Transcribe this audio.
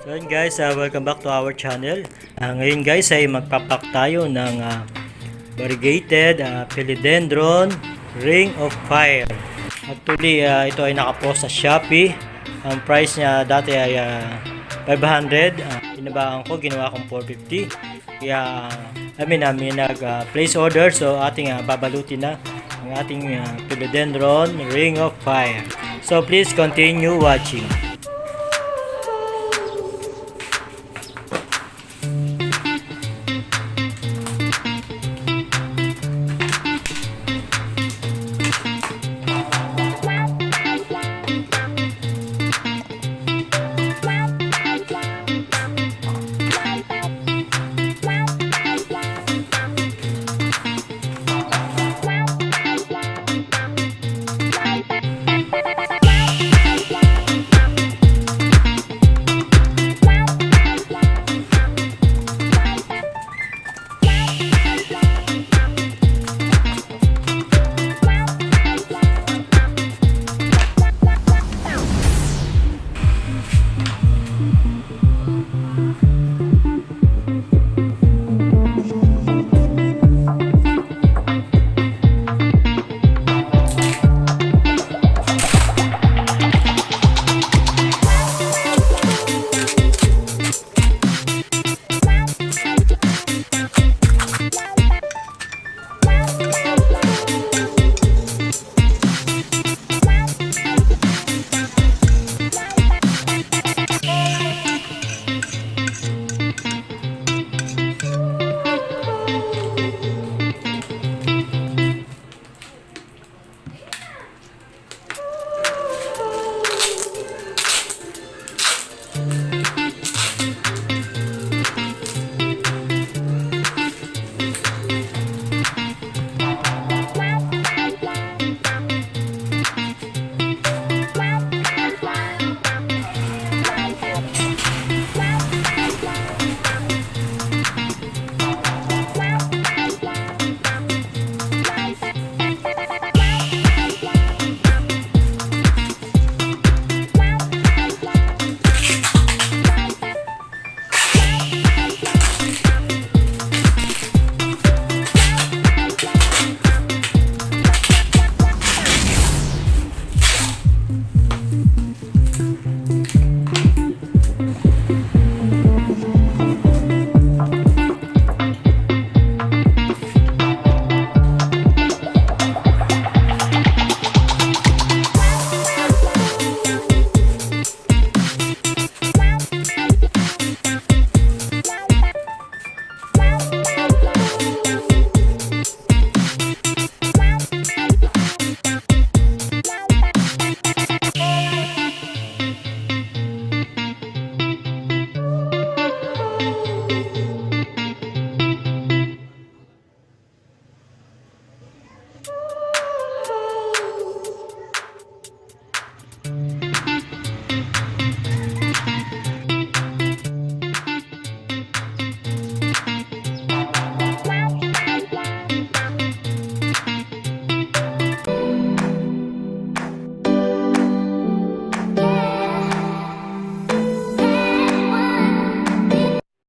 So yun guys, welcome back to our channel. Ngayon guys ay magpapak tayo ng variegated Philodendron Ring of Fire. Actually ito ay nakapost sa Shopee. Ang price niya dati ay 500. Binabaan ko, ginawa kong 450. Kaya namin nag-place order, so ating babalutin na ang ating Philodendron Ring of Fire. So please continue watching.